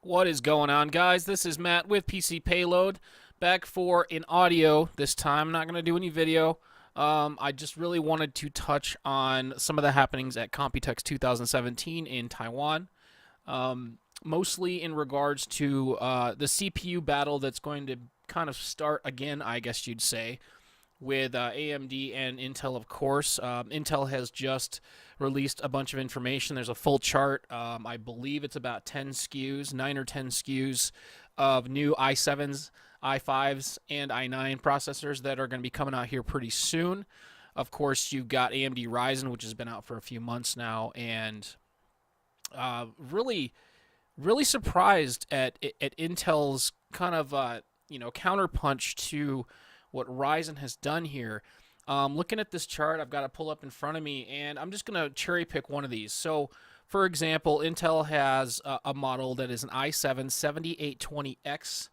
What is going on, guys? This is Matt with PC Payload, back for an audio this time. I'm not going to do any video. I just really wanted to touch on some of the happenings at Computex 2017 in Taiwan, mostly in regards to the CPU battle that's going to kind of start again, I guess you'd say, with AMD and Intel, of course. Intel has just released a bunch of information. There's a full chart. I believe it's about 10 SKUs, 9 or 10 SKUs of new i7s, i5s, and i9 processors that are going to be coming out here pretty soon. Of course, you've got AMD Rison, which has been out for a few months now, and really, really surprised at Intel's kind of counterpunch to what Ryzen has done here. Looking at this chart, I've got to pull up in front of me, and I'm just going to cherry pick one of these. So, for example, Intel has a model that is an i7 7820X,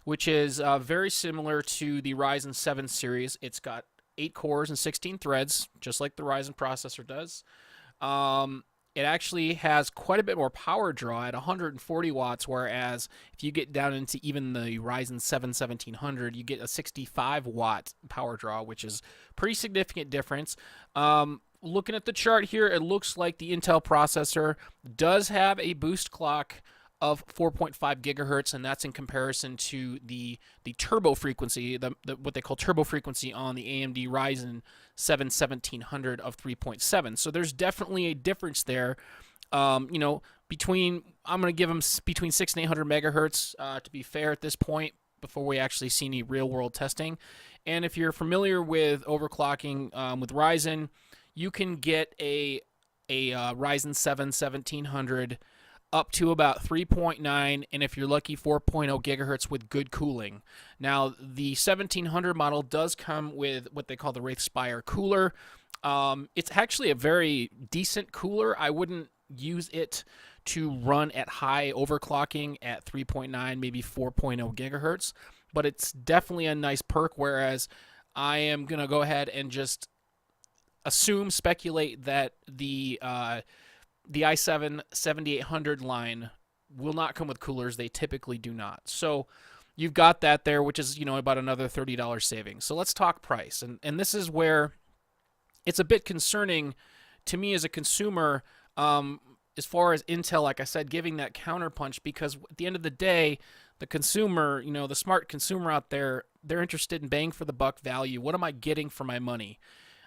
which is very similar to the Ryzen 7 series. It's got 8 cores and 16 threads, just like the Ryzen processor does. It actually has quite a bit more power draw at 140 watts, whereas if you get down into even the Ryzen 7 1700, you get a 65 watt power draw, which is a pretty significant difference. Looking at the chart here, it looks like the Intel processor does have a boost clock of 4.5 gigahertz, and that's in comparison to the turbo frequency, what they call turbo frequency on the AMD Ryzen 7 1700 of 3.7. So there's definitely a difference there. Between I'm going to give them between 6 and 800 megahertz to be fair at this point, before we actually see any real world testing. And if you're familiar with overclocking with Ryzen, you can get a Ryzen 7 1700 up to about 3.9, and if you're lucky, 4.0 gigahertz with good cooling. Now, the 1700 model does come with what they call the Wraithspire cooler. It's actually a very decent cooler. I wouldn't use it to run at high overclocking at 3.9, maybe 4.0 gigahertz, but it's definitely a nice perk, whereas I am going to go ahead and just speculate that the i7 7800 line will not come with coolers. They typically do not. So you've got that there, which is, about another $30 savings. So let's talk price. And this is where it's a bit concerning to me as a consumer, as far as Intel, like I said, giving that counterpunch, because at the end of the day, the consumer, the smart consumer out there, they're interested in bang for the buck value. What am I getting for my money?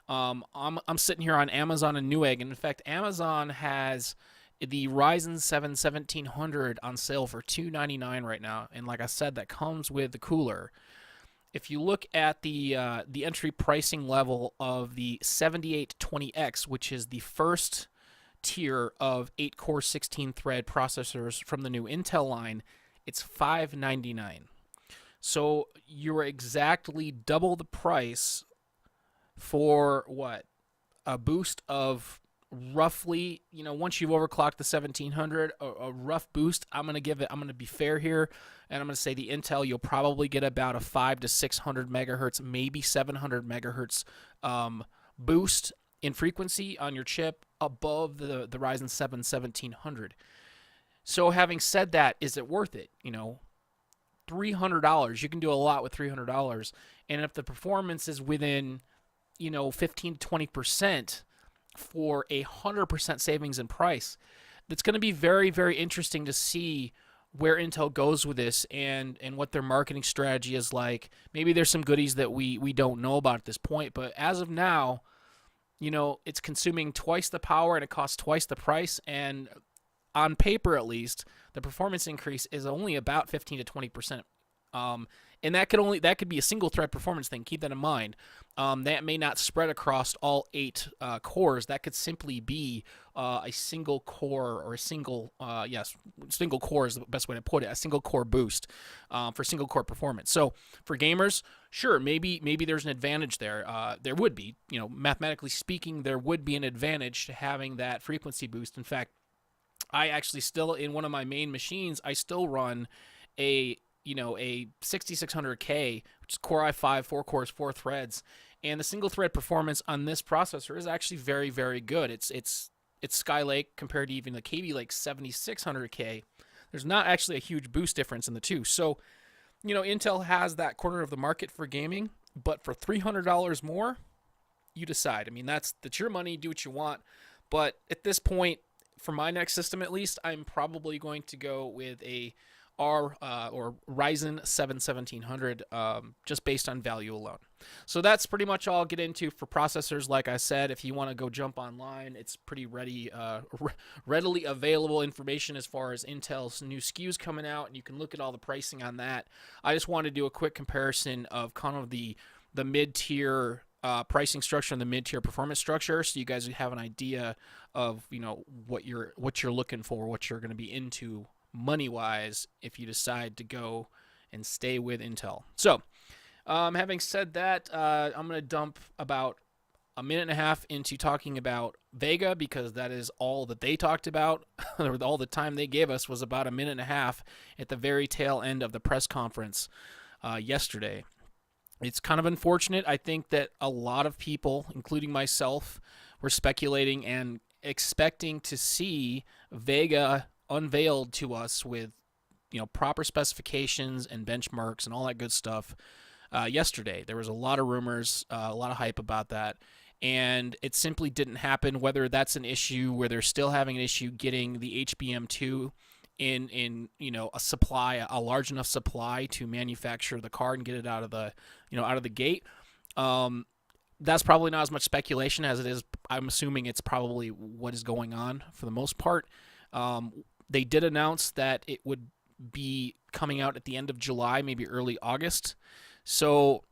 I'm sitting here on Amazon and Newegg, and in fact, Amazon has the Ryzen 7 1700 on sale for $299 right now, and like I said, that comes with the cooler. If you look at the entry pricing level of the 7820X, which is the first tier of 8-core 16-thread processors from the new Intel line, it's $599. So you're exactly double the price for what? A boost of roughly, once you've overclocked the 1700, a rough boost. I'm going to be fair here, and I'm going to say the Intel, you'll probably get about a 5 to 600 megahertz, maybe 700 megahertz boost in frequency on your chip above the Ryzen 7 1700. So having said that, is it worth it? $300. You can do a lot with $300, and if the performance is within 15 to 20% for 100% savings in price, that's going to be very, very interesting to see where Intel goes with this and what their marketing strategy is like. Maybe there's some goodies that we don't know about at this point, but as of now, it's consuming twice the power and it costs twice the price, and on paper at least, the performance increase is only about 15 to 20%. And that could be a single thread performance thing. Keep that in mind. That may not spread across all 8 cores. That could simply be a single core, or single core is the best way to put it. A single core boost for single core performance. So for gamers, sure, maybe there's an advantage there. There would be, mathematically speaking, there would be an advantage to having that frequency boost. In fact, I actually still, in one of my main machines, I still run a 6600K, which is Core i5, 4 cores, 4 threads, and the single thread performance on this processor is actually very, very good. It's Skylake compared to even the Kaby Lake 7600K. there's not actually a huge boost difference in the two. So, Intel has that corner of the market for gaming, but for $300 more, you decide. I mean, that's your money, do what you want. But at this point, for my next system at least, I'm probably going to go with a or Ryzen 7 1700, just based on value alone. So that's pretty much all I'll get into for processors. Like I said, if you want to go jump online, it's pretty readily available information as far as Intel's new SKUs coming out, and you can look at all the pricing on that. I just want to do a quick comparison of kind of the mid-tier pricing structure and the mid-tier performance structure, so you guys have an idea of what you're looking for, what you're going to be into money-wise if you decide to go and stay with Intel. So, having said that, I'm going to dump about a minute and a half into talking about Vega, because that is all that they talked about. All the time they gave us was about a minute and a half at the very tail end of the press conference yesterday. It's kind of unfortunate. I think that a lot of people, including myself, were speculating and expecting to see Vega unveiled to us with proper specifications and benchmarks and all that good stuff yesterday. There was a lot of rumors, a lot of hype about that, and it simply didn't happen. Whether that's an issue where they're still having an issue getting the HBM2 in a large enough supply to manufacture the card and get it out of the gate. That's probably not as much speculation as it is. I'm assuming it's probably what is going on for the most part. They did announce that it would be coming out at the end of July, maybe early August. So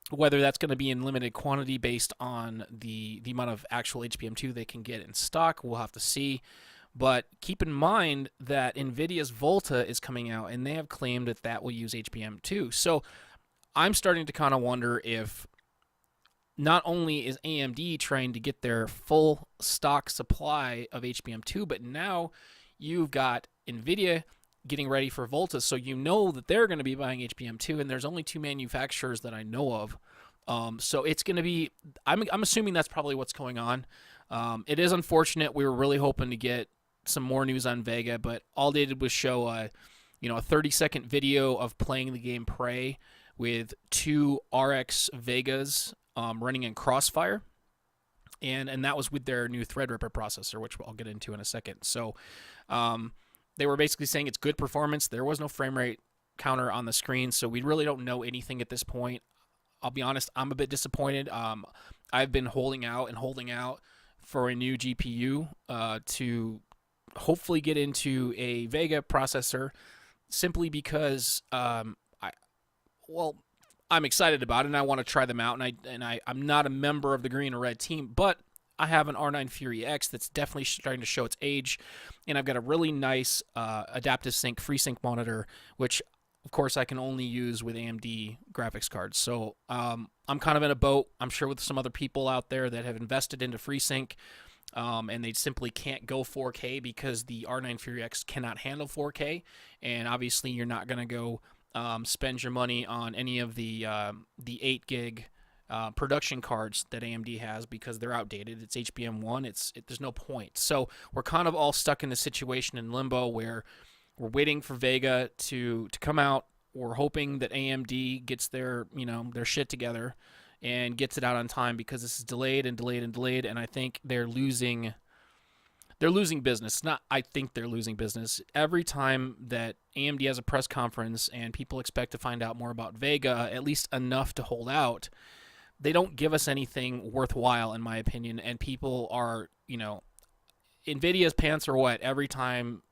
whether that's going to be in limited quantity based on the amount of actual HBM2 they can get in stock, we'll have to see. But keep in mind that NVIDIA's Volta is coming out, and they have claimed that will use HBM2. So I'm starting to kind of wonder if not only is AMD trying to get their full stock supply of HBM2, but now you've got NVIDIA getting ready for Volta, so that they're going to be buying HBM2, and there's only two manufacturers that I know of. So it's going to be, I'm assuming that's probably what's going on. It is unfortunate. We were really hoping to get some more news on Vega, but all they did was show a 30-second video of playing the game Prey with two RX VEGAs running in Crossfire, and that was with their new Threadripper processor, which I'll get into in a second. So they were basically saying it's good performance. There was no frame rate counter on the screen, so we really don't know anything at this point. I'll be honest, I'm a bit disappointed. I've been holding out for a new GPU to hopefully get into a Vega processor, simply because I'm excited about it and I want to try them out, and I'm not a member of the green or red team, but I have an R9 Fury X that's definitely starting to show its age, and I've got a really nice adaptive sync FreeSync monitor, which of course I can only use with AMD graphics cards. So I'm kind of in a boat, I'm sure, with some other people out there that have invested into FreeSync, and they simply can't go 4K because the R9 Fury X cannot handle 4K, and obviously you're not going to go spend your money on any of the 8 gig production cards that AMD has, because they're outdated. It's HBM1. There's no point. So we're kind of all stuck in a situation in limbo where we're waiting for Vega to come out. We're hoping that AMD gets their shit together and gets it out on time, because this is delayed and delayed and delayed, and I think they're losing business. I think they're losing business. Every time that AMD has a press conference and people expect to find out more about Vega, at least enough to hold out, they don't give us anything worthwhile, in my opinion, and people are, NVIDIA's pants are wet every time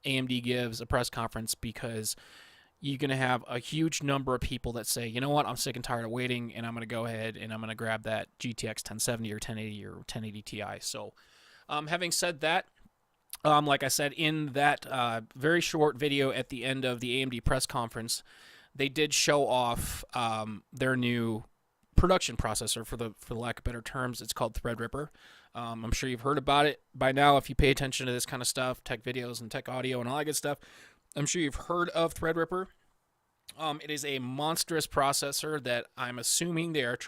AMD gives a press conference, because you're going to have a huge number of people that say, you know what, I'm sick and tired of waiting, and I'm going to go ahead and I'm going to grab that GTX 1070 or 1080 or 1080 Ti. So having said that, like I said, in that very short video at the end of the AMD press conference, they did show off their new production processor, for the lack of better terms. It's called Threadripper. I'm sure you've heard about it by now if you pay attention to this kind of stuff, tech videos and tech audio and all that good stuff. I'm sure you've heard of Threadripper. It is a monstrous processor that I'm assuming they're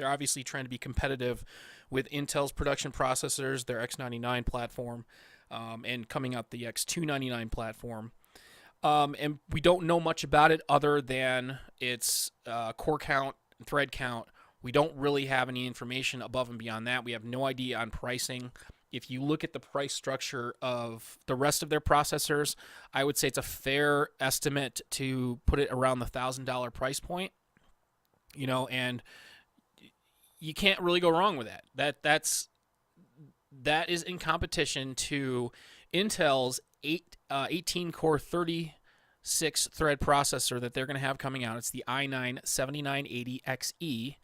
obviously trying to be competitive with Intel's production processors, their X99 platform. and coming out the X299 platform. And we don't know much about it other than its core count and thread count. We don't really have any information above and beyond that. We have no idea on pricing. If you look at the price structure of the rest of their processors, I would say it's a fair estimate to put it around the $1,000 price point. And you can't really go wrong with that. That is in competition to Intel's 18-core 36-thread processor that they're going to have coming out. It's the i9-7980XE.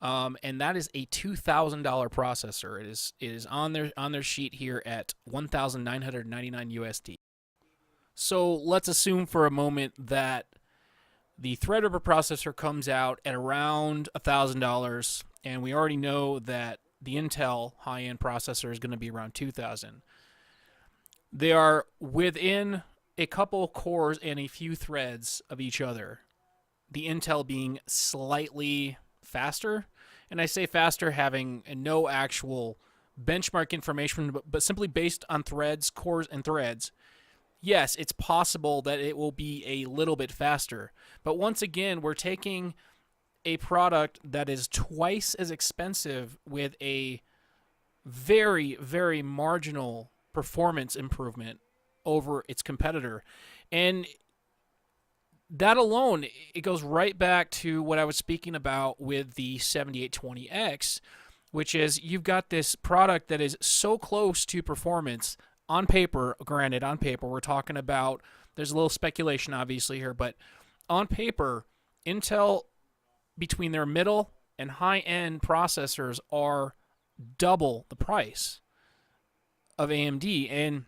And that is a $2,000 processor. It is on their sheet here at $1,999 USD. So let's assume for a moment that the Threadripper processor comes out at around $1,000, and we already know that the Intel high-end processor is going to be around $2,000. They are within a couple cores and a few threads of each other. The Intel being slightly faster. And I say faster having no actual benchmark information, but simply based on threads, cores, and threads. Yes, it's possible that it will be a little bit faster. But once again, we're taking a product that is twice as expensive with a very, very marginal performance improvement over its competitor. And that alone, it goes right back to what I was speaking about with the 7820X, which is you've got this product that is so close to performance on paper. Granted, on paper, we're talking about, there's a little speculation obviously here, but on paper, Intel, between their middle and high-end processors, are double the price of AMD. And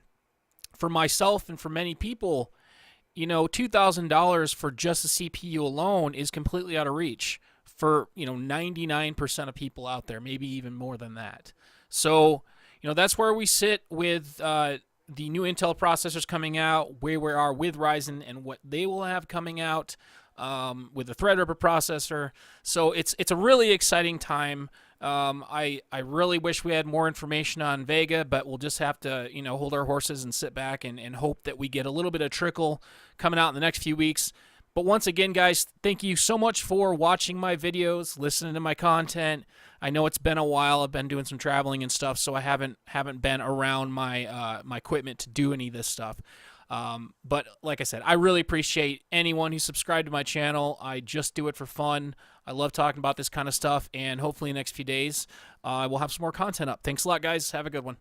for myself and for many people, $2,000 for just the CPU alone is completely out of reach for, 99% of people out there, maybe even more than that. So, that's where we sit with the new Intel processors coming out, where we are with Ryzen and what they will have coming out with the Threadripper processor. So it's a really exciting time. I really wish we had more information on Vega, but we'll just have to, hold our horses and sit back and hope that we get a little bit of trickle coming out in the next few weeks. But once again, guys, thank you so much for watching my videos, listening to my content. I know it's been a while. I've been doing some traveling and stuff, so I haven't been around my my equipment to do any of this stuff. But like I said, I really appreciate anyone who subscribed to my channel. I just do it for fun. I love talking about this kind of stuff, and hopefully in the next few days we'll have some more content up. Thanks a lot, guys. Have a good one.